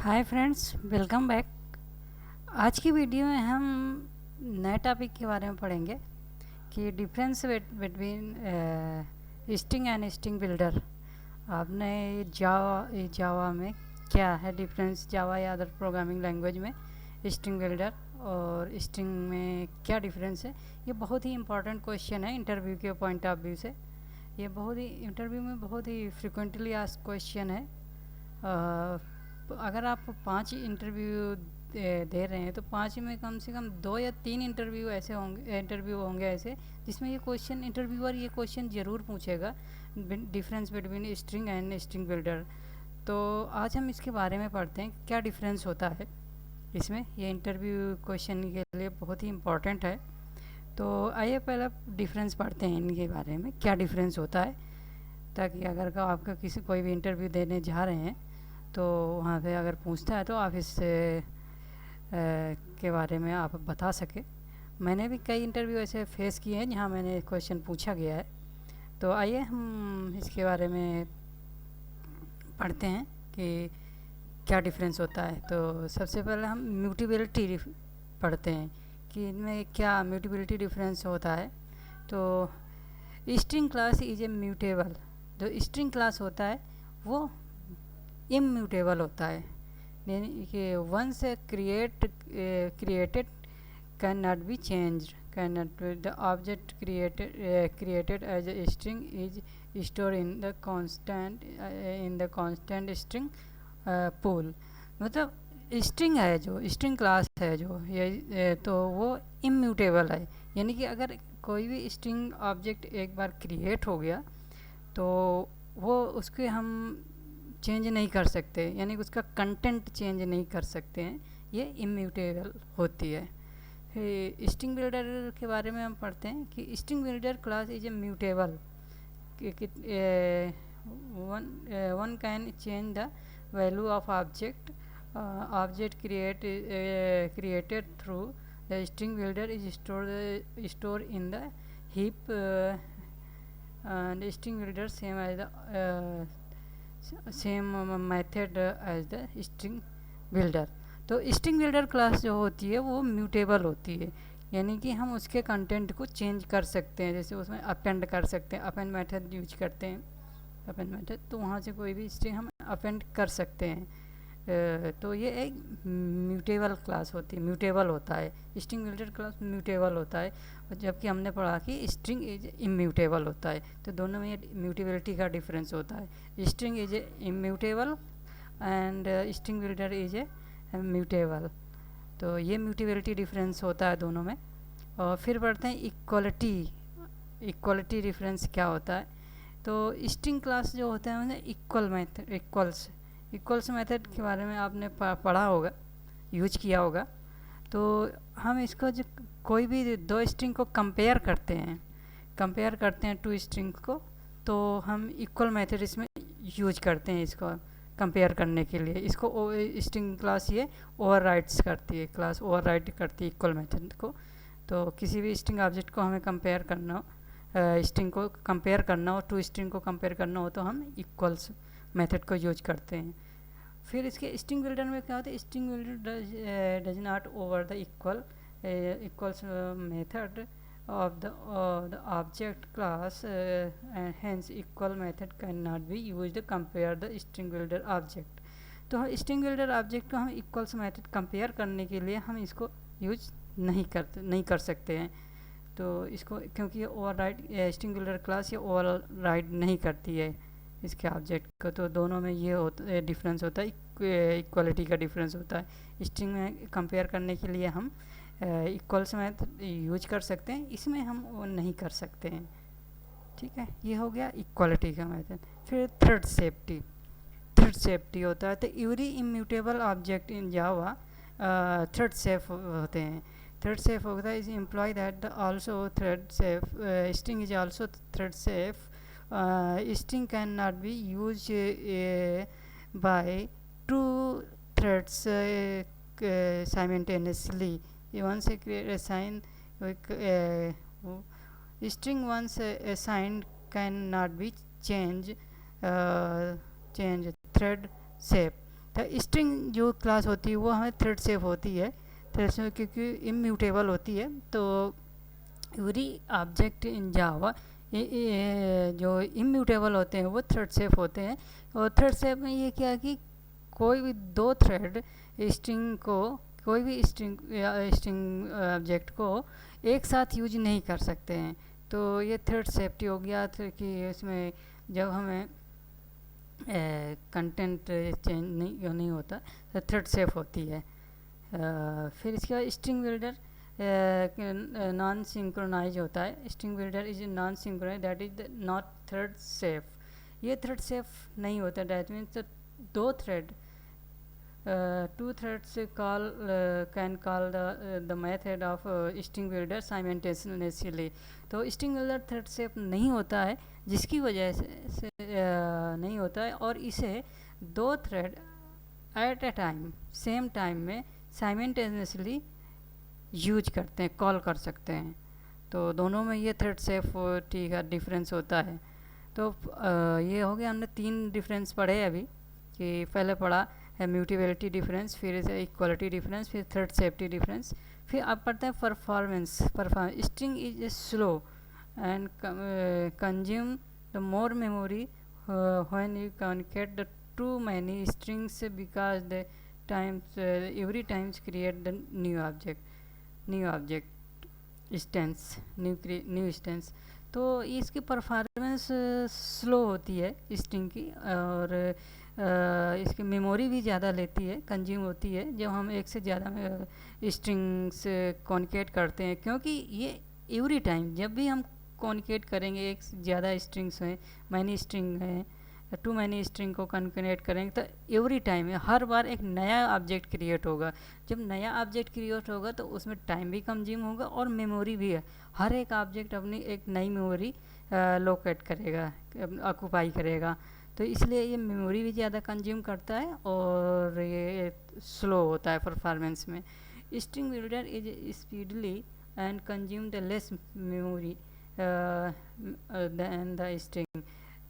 Hi friends, welcome back. आज की video में हम नए टॉपिक के बारे में पढ़ेंगे कि difference between string and string builder. आपने जावा में क्या है डिफरेंस, जावा या अदर प्रोग्रामिंग लैंग्वेज में स्ट्रिंग बिल्डर और स्ट्रिंग में क्या डिफरेंस है। ये बहुत ही इंपॉर्टेंट क्वेश्चन है इंटरव्यू के पॉइंट ऑफ व्यू से। ये बहुत ही इंटरव्यू में बहुत ही फ्रिक्वेंटली आस्क्ड क्वेश्चन है। अगर आप 5 इंटरव्यू दे रहे हैं तो 5 में कम से कम 2 या 3 इंटरव्यू होंगे ऐसे जिसमें ये क्वेश्चन इंटरव्यूअर ये क्वेश्चन ज़रूर पूछेगा, difference between string and string builder. तो आज हम इसके बारे में पढ़ते हैं क्या डिफरेंस होता है इसमें। ये इंटरव्यू क्वेश्चन के लिए बहुत ही इम्पोर्टेंट है। तो आइए पहले डिफरेंस पढ़ते हैं इनके बारे में, क्या डिफरेंस होता है, ताकि अगर आपका कोई भी इंटरव्यू देने जा रहे हैं तो वहाँ पे अगर पूछता है तो आप इससे के बारे में आप बता सके। मैंने भी कई इंटरव्यू ऐसे फेस किए हैं जहाँ मैंने क्वेश्चन पूछा गया है। तो आइए हम इसके बारे में पढ़ते हैं कि क्या डिफरेंस होता है। तो सबसे पहले हम म्यूटेबिलिटी पढ़ते हैं कि इनमें क्या म्यूटेबिलिटी डिफरेंस होता है। तो string class is a mutable. जो स्ट्रिंग क्लास होता है वो इम्यूटेबल होता है, यानी कि once created can not be changed, can not the object created as a string is store in the constant string pool. मतलब स्ट्रिंग है, जो स्ट्रिंग क्लास है जो ये तो वो इम्यूटेबल है, यानी कि अगर कोई भी स्ट्रिंग ऑब्जेक्ट एक बार क्रिएट हो गया तो वो उसके हम चेंज नहीं कर सकते, यानी कि उसका कंटेंट चेंज नहीं कर सकते हैं, ये इम्यूटेबल होती है। फिर स्ट्रिंग बिल्डर के बारे में हम पढ़ते हैं कि string builder class is a mutable, one can change the value of object created through the string builder is store in the heap and string builder same method as the string builder। तो string builder class जो होती है वो mutable होती है, यानी कि हम उसके कंटेंट को चेंज कर सकते हैं। जैसे उसमें अपेंड कर सकते हैं, अपेंड मेथड यूज करते हैं, अपेंड मेथड, तो वहाँ से कोई भी स्ट्रिंग हम अपेंड कर सकते हैं। तो ये एक म्यूटेबल क्लास होती है, म्यूटेबल होता है। स्ट्रिंग बिल्डर क्लास म्यूटेबल होता है, जबकि हमने पढ़ा कि स्ट्रिंग इज इम्यूटेबल होता है। तो दोनों में ये म्यूटेबिलिटी का डिफरेंस होता है। String is immutable and string builder is a mutable. तो ये म्यूटेबिलिटी डिफरेंस होता है दोनों में। और फिर पढ़ते हैं इक्वलिटी। इक्वलिटी डिफरेंस क्या होता है। तो स्ट्रिंग क्लास जो होता है उन्हें इक्वल्स मेथड के बारे में आपने पढ़ा होगा, यूज किया होगा। तो हम इसको जो कोई भी दो स्ट्रिंग को कंपेयर करते हैं टू स्ट्रिंग को, तो हम इक्वल मेथड इसमें यूज करते हैं इसको कंपेयर करने के लिए। इसको स्ट्रिंग क्लास ये ओवरराइड्स करती है, क्लास ओवरराइड करती है इक्वल मेथड को। तो किसी भी स्ट्रिंग ऑब्जेक्ट को हमें कंपेयर करना हो, स्ट्रिंग को कंपेयर करना हो, टू स्ट्रिंग को कंपेयर करना हो, तो हम इक्वल्स मेथड को यूज करते हैं। फिर इसके स्ट्रिंग बिल्डर में क्या होता है, string builder does not over the equals method of the object class, and hence equal method cannot be used to compare the string builder object। तो स्ट्रिंग बिल्डर ऑब्जेक्ट को हम इक्वल्स मेथड कंपेयर करने के लिए हम इसको use नहीं कर सकते हैं। तो इसको क्योंकि ये ओवरराइड स्ट्रिंग बिल्डर क्लास ये ओवरराइड नहीं करती है इसके ऑब्जेक्ट को। तो दोनों में ये डिफरेंस होता है, इक्वलिटी का डिफरेंस होता है। स्ट्रिंग में कंपेयर करने के लिए हम इक्वल्स मेथड यूज कर सकते हैं, इसमें हम वो नहीं कर सकते हैं। ठीक है, ये हो गया इक्वलिटी का मेथड। फिर थ्रेड सेफ्टी होता है। तो every immutable object in Java thread safe होते हैं। थ्रेड सेफ होता है is employ that also thread safe string is also thread safe. String can not be use by two threads simultaneously। Once you create a sign, string once assigned cannot be changed thread shape। तो string जो class होती है वो हमें thread safe होती है, thread safe क्योंकि immutable होती है। तो एवरी ऑब्जेक्ट इन जावा जो इम्यूटेबल होते हैं वो थ्रेड सेफ होते हैं। और थ्रेड सेफ में ये क्या कि कोई भी दो थ्रेड स्ट्रिंग को, कोई भी स्ट्रिंग ऑब्जेक्ट को एक साथ यूज नहीं कर सकते हैं। तो ये थ्रेड सेफ्टी हो गया कि इसमें जब हमें कंटेंट चेंज नहीं होता तो थ्रेड सेफ होती है। फिर इसके बाद स्ट्रिंग बिल्डर नॉन सिंक्रोनाइज होता है। String builder is non synchronize, that is not thread safe. ये थ्रेड सेफ नहीं होता, दैट मीन्स दो thread two threads can call the method of string builder simultaneously। तो string builder थ्रेड सेफ नहीं होता है, जिसकी वजह से नहीं होता है, और इसे दो thread at a time same time में साइमल्टेनियसली यूज करते हैं, कॉल कर सकते हैं। तो दोनों में ये थ्रेड सेफ्टी का डिफरेंस होता है। तो ये हो गया, हमने तीन डिफरेंस पढ़े अभी, कि पहले पढ़ा म्यूटेबिलिटी डिफरेंस, फिर इक्वालिटी डिफरेंस, फिर थ्रेड सेफ्टी डिफरेंस। फिर अब पढ़ते हैं performance. String is slow and consume the more memory when you communicate the two many strings because the times every times create the new object instance, new instance. तो इसकी performance slow होती है string की, और इसकी memory भी ज़्यादा लेती है, कंज्यूम होती है जब हम एक से ज़्यादा स्ट्रिंग्स कॉन्केट करते हैं। क्योंकि ये एवरी टाइम जब भी हम कॉन्केट करेंगे, एक से ज़्यादा स्ट्रिंग्स हैं, मैनी स्ट्रिंग हैं, टू मैनी स्ट्रिंग को कॉन्केट करेंगे, तो एवरी टाइम हर बार एक नया ऑब्जेक्ट क्रिएट होगा। जब नया ऑब्जेक्ट क्रिएट होगा तो उसमें टाइम भी कंज्यूम होगा और मेमोरी भी है। हर एक ऑब्जेक्ट अपनी एक नई मेमोरी लोकेट करेगा, ऑक्यूपाई करेगा। तो इसलिए ये मेमोरी भी ज़्यादा कंज्यूम करता है और ये स्लो होता है परफॉर्मेंस में। String builder is speedly and consume the less memory than the string.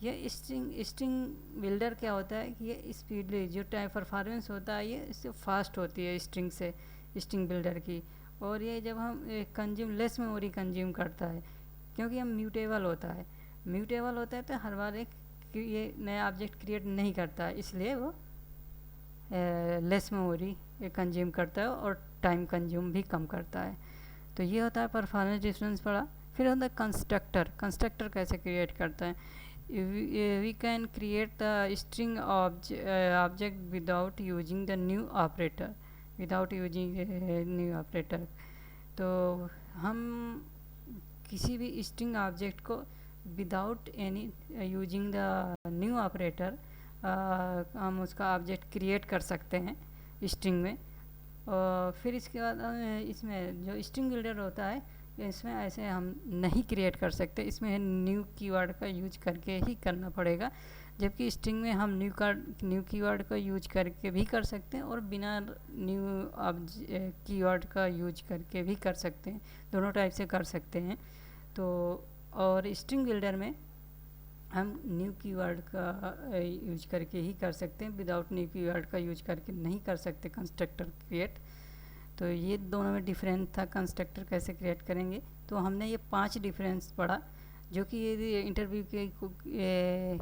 ये स्ट्रिंग बिल्डर क्या होता है कि ये स्पीडली जो टाइम परफॉर्मेंस होता है ये इससे फास्ट होती है स्ट्रिंग से, स्ट्रिंग बिल्डर की। और ये जब हम कंज्यूम लेस मेमोरी कंज्यूम करता है, क्योंकि हम म्यूटेबल होता है, म्यूटेबल होता है तो हर बार एक ये नया ऑब्जेक्ट क्रिएट नहीं करता है, इसलिए वो लेस मेमोरी कंज्यूम करता है और टाइम कंज्यूम भी कम करता है। तो ये होता है परफॉर्मेंस डिफरेंस पड़ा। फिर होता है कंस्ट्रक्टर। कंस्ट्रक्टर कैसे क्रिएट करता है? We can create the string object without using the new operator, without using new operator. तो हम किसी भी स्ट्रिंग ऑब्जेक्ट को without any using the new operator हम उसका ऑब्जेक्ट क्रिएट कर सकते हैं स्ट्रिंग में। और फिर इसके बाद इसमें जो स्ट्रिंग बिल्डर होता है इसमें ऐसे हम नहीं क्रिएट कर सकते, इसमें न्यू कीवर्ड का यूज करके ही करना पड़ेगा। जबकि स्ट्रिंग में हम न्यू कीवर्ड का यूज करके भी कर सकते हैं और बिना न्यू कीवर्ड का यूज करके भी कर सकते हैं, दोनों टाइप से कर सकते हैं। तो और स्ट्रिंग बिल्डर में हम न्यू कीवर्ड का यूज करके ही कर सकते हैं, विदाउट न्यू कीवर्ड का यूज करके नहीं कर सकते कंस्ट्रक्टर क्रिएट। तो ये दोनों में डिफरेंस था, कंस्ट्रक्टर कैसे क्रिएट करेंगे। तो हमने ये 5 डिफरेंस पढ़ा, जो कि ये इंटरव्यू के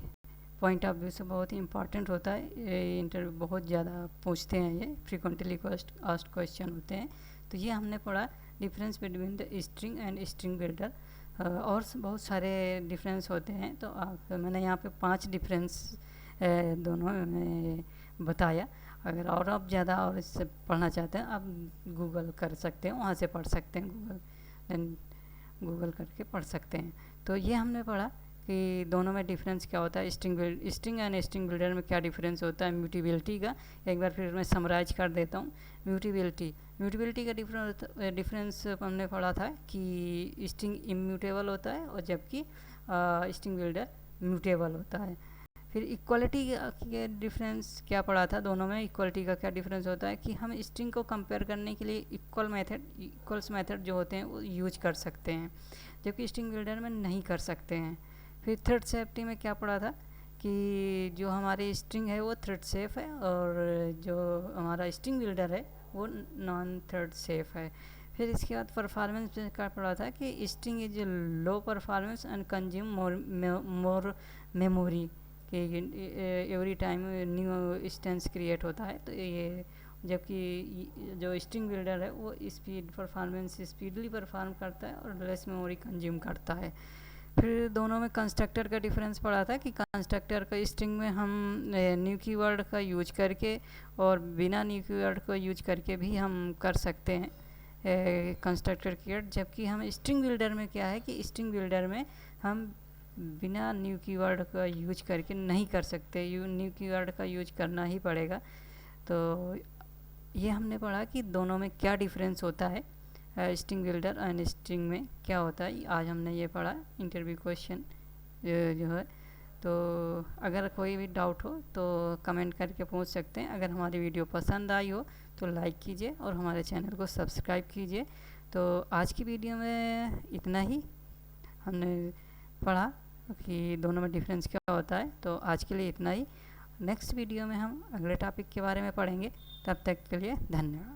पॉइंट ऑफ व्यू से बहुत ही इंपॉर्टेंट होता है। इंटरव्यू बहुत ज़्यादा पूछते हैं, ये फ्रीक्वेंटली आस्क्ड क्वेश्चन होते हैं। तो ये हमने पढ़ा difference between the string and string builder. और बहुत सारे डिफरेंस होते हैं, तो मैंने यहाँ पे 5 डिफरेंस दोनों में बताया। अगर और आप ज़्यादा और इससे पढ़ना चाहते हैं आप गूगल कर सकते हैं, वहाँ से पढ़ सकते हैं, गूगल करके पढ़ सकते हैं। तो ये हमने पढ़ा कि दोनों में डिफरेंस क्या होता है, स्ट्रिंग एंड स्ट्रिंग बिल्डर में क्या डिफरेंस होता है, म्यूटेबिलिटी का। एक बार फिर मैं समराइज कर देता हूँ। म्यूटेबिलिटी का डिफरेंस हमने पढ़ा था कि स्ट्रिंग इम्यूटेबल होता है और जबकि स्ट्रिंग बिल्डर म्यूटेबल होता है। फिर इक्वालिटी का डिफरेंस क्या पढ़ा था, दोनों में इक्वालिटी का क्या डिफरेंस होता है कि हम स्ट्रिंग को कंपेयर करने के लिए इक्वल्स मेथड जो होते हैं वो यूज कर सकते हैं, जबकि स्ट्रिंग बिल्डर में नहीं कर सकते हैं। फिर थ्रेड सेफ्टी में क्या पढ़ा था कि जो हमारी स्ट्रिंग है वो थ्रेड सेफ है और जो हमारा स्ट्रिंग बिल्डर है वो नॉन थ्रेड सेफ है। फिर इसके बाद परफॉर्मेंस का पढ़ा था कि string is low performance and consume more memory कि every time new instance create होता है। तो ये जबकि जो स्ट्रिंग बिल्डर है वो स्पीड परफॉर्मेंस स्पीडली परफॉर्म करता है और लेस मेमोरी कंज्यूम करता है। फिर दोनों में कंस्ट्रक्टर का डिफरेंस पड़ा था कि कंस्ट्रक्टर का स्ट्रिंग में हम न्यू कीवर्ड का यूज करके और बिना न्यू कीवर्ड को यूज करके भी हम कर सकते हैं कंस्ट्रक्टर कीवर्ड, जबकि हम स्ट्रिंग बिल्डर में क्या है कि स्ट्रिंग बिल्डर में हम बिना न्यू कीवर्ड का यूज करके नहीं कर सकते, न्यू कीवर्ड का यूज करना ही पड़ेगा। तो ये हमने पढ़ा कि दोनों में क्या डिफरेंस होता है, स्ट्रिंग बिल्डर एंड स्ट्रिंग में क्या होता है। आज हमने ये पढ़ा इंटरव्यू क्वेश्चन जो है। तो अगर कोई भी डाउट हो तो कमेंट करके पूछ सकते हैं। अगर हमारी वीडियो पसंद आई हो तो लाइक कीजिए और हमारे चैनल को सब्सक्राइब कीजिए। तो आज की वीडियो में इतना ही हमने पढ़ा कि दोनों में डिफरेंस क्या होता है। तो आज के लिए इतना ही। नेक्स्ट वीडियो में हम अगले टॉपिक के बारे में पढ़ेंगे। तब तक के लिए धन्यवाद।